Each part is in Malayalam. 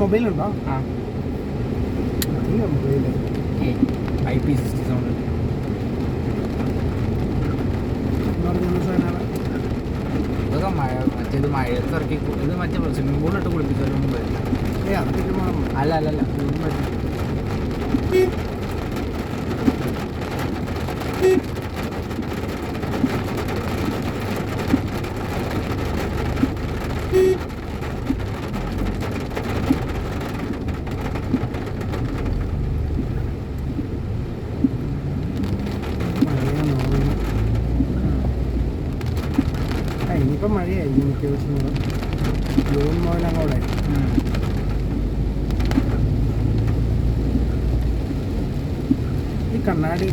മൊബൈലുണ്ടോ? ആ മൊബൈൽ IP67 ഇതൊക്കെ മറ്റേത് മഴയത്ത് ഇറക്കി ഇത് മറ്റേ സ്വിമ്മിംഗ് പൂളിലിട്ട് കുളിപ്പിച്ചാലൊന്നും വരില്ല. അല്ല ഇനിയിപ്പം മഴയായിരിക്കും മിക്ക ദിവസങ്ങളും. ജൂൺ മുതലങ്ങോടെ ഈ കണ്ണാടി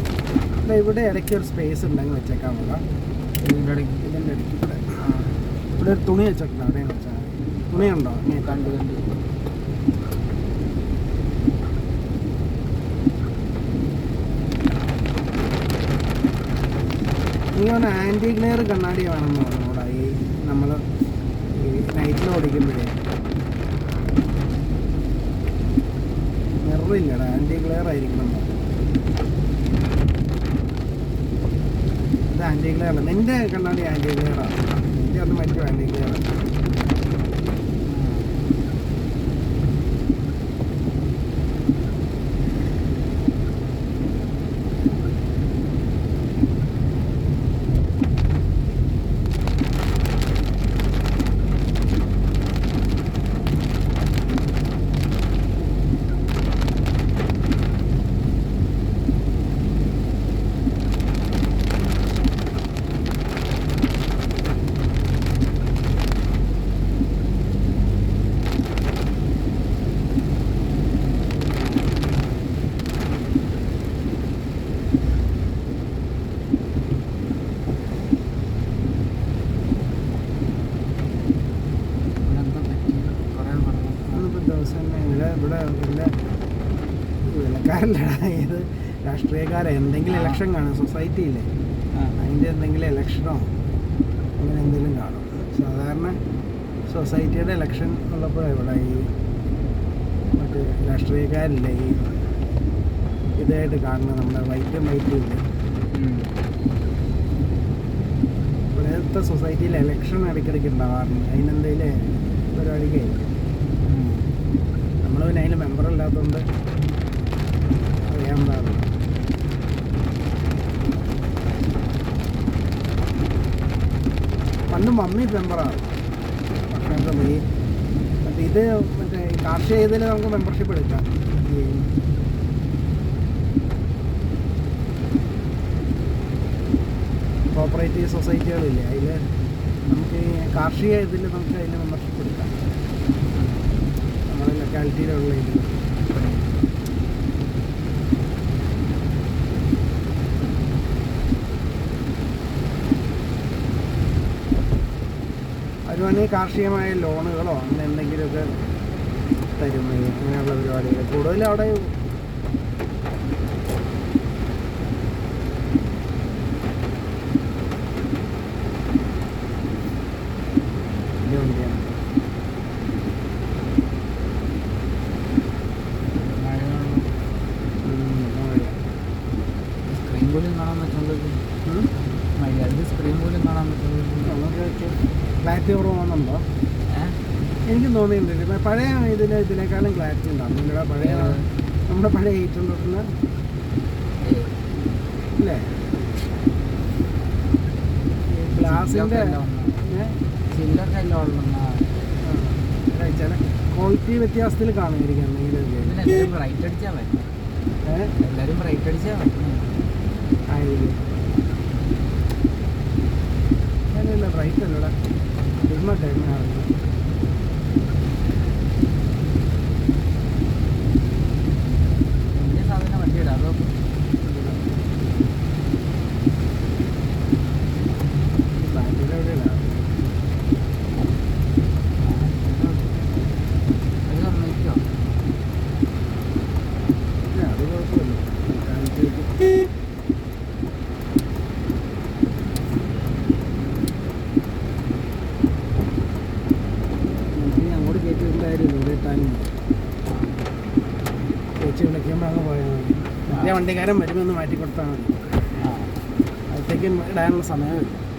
ഇവിടെ ഇടയ്ക്ക് ഒരു സ്പേസ് ഉണ്ടെങ്കിൽ വെച്ചേക്കാൻ പോകാം. ഇതിൻ്റെ ഇടയ്ക്ക് ഇവിടെ ഒരു തുണി വെച്ചേക്കണം. അവിടെയാണ് വെച്ചാൽ തുണിയുണ്ടോ? കണ്ടു എനിക്ക് പറഞ്ഞാൽ ആൻറ്റി ഗ്ലെയർ കണ്ണാടി വേണമെന്ന് പറഞ്ഞു കൂടാ. ഈ നമ്മൾ ഈ നൈറ്റിൽ ഓടിക്കുമ്പോഴേ മിററില്ലടാ, ആൻറ്റി ഗ്ലെയർ ആയിരിക്കണം. ഇത് ആൻറ്റി ഗ്ലെയർ അല്ല, നിൻ്റെ കണ്ണാടി ആൻറ്റി ഗ്ലെയറാണ്. നിൻ്റെ അത് മറ്റു ആൻറ്റി ഗ്ലെയർ. ഇവിടെ വലിയ വിലക്കാരല്ല, ഇത് രാഷ്ട്രീയക്കാരെ എന്തെങ്കിലും ഇലക്ഷൻ കാണും സൊസൈറ്റിയില്ലേ, അതിൻ്റെ എന്തെങ്കിലും ഇലക്ഷനോ അങ്ങനെ എന്തെങ്കിലും കാണും. സാധാരണ സൊസൈറ്റിയുടെ ഇലക്ഷൻ ഉള്ളപ്പോഴാണ് ഇവിടെ ഈ മറ്റേ രാഷ്ട്രീയക്കാരില്ലേ ഈ ഇതായിട്ട് കാണുന്നത്. നമ്മുടെ വൈറ്റും ഇല്ല. ഇവിടുത്തെ സൊസൈറ്റിയിൽ ഇലക്ഷൻ ഇടയ്ക്കിടയ്ക്ക് ഉണ്ടാവാറുണ്ട്. അതിനെന്തെങ്കിലും പരിപാടിക്ക് നമ്മൾ പിന്നെ അതിൽ മെമ്പറല്ലാത്തതുകൊണ്ട് അറിയാൻ പാടില്ല. പണ്ട് മമ്മി മെമ്പറാണ്. പക്ഷേ ഈ മറ്റേ ഇത് മറ്റേ കാർഷിക ഇതിൽ നമുക്ക് മെമ്പർഷിപ്പ് എടുക്കാം. ഈ കോപ്പറേറ്റീവ് സൊസൈറ്റികളില്ലേ, അതിൽ നമുക്ക് ഈ കാർഷിക ഇതിൽ നമുക്ക് അതിൽ മെമ്പർഷിപ്പ് എടുക്കാം. നമ്മുടെ ലൊക്കാലിറ്റിയിലുള്ള ഇതിൽ അവർ വേണമെങ്കിൽ കാർഷികമായ ലോണുകളോ അങ്ങനെ എന്തെങ്കിലുമൊക്കെ തരും. അങ്ങനെയുള്ള പരിപാടികൾ കൂടുതലും അവിടെ വണ്ടിയാണ്. സ്ക്രീൻ പോലും കാണാൻ പറ്റുന്നത് സ്ക്രീൻ പോലും കാണാൻ പറ്റുന്നത് ക്ലാരിറ്റി കുറവാണെന്നുണ്ടോ? എനിക്കും തോന്നിയിട്ടുണ്ട് പഴയ ഇതിനേക്കാളും ക്ലാരിറ്റി ഉണ്ടാവും. നിങ്ങളുടെ പഴയ നമ്മുടെ പഴയ 800 ഇല്ലേ ഗ്ലാസിൻ്റെ ചില ക്വാളിറ്റി വ്യത്യാസത്തിൽ കാണുമായിരിക്കും. എന്തെങ്കിലും ബ്രൈറ്റ് അടിച്ചാൽ മതി. എല്ലാവരും ബ്രൈറ്റ് അടിച്ചാൽ മതി ആയിരിക്കും. അല്ല ബ്രൈറ്റ് അല്ലടാ, ഡിമ്മായിട്ടായിരുന്നു. വലിയ സാധനം വണ്ടിയിടാം. അതോ അങ്ങോട്ട് കയറ്റി വിട്ടായിരുന്നു ഇവിടെ എത്താനും. ചേച്ചി വിളിക്കുമ്പോൾ അങ്ങ് പോയാൽ മതി. ഞാൻ വണ്ടിക്കാരൻ വരുമ്പോൾ ഒന്ന് മാറ്റി കൊടുത്താൽ മതി. ആ അപ്പോഴത്തേക്കും ഇടാനുള്ള സമയമില്ല.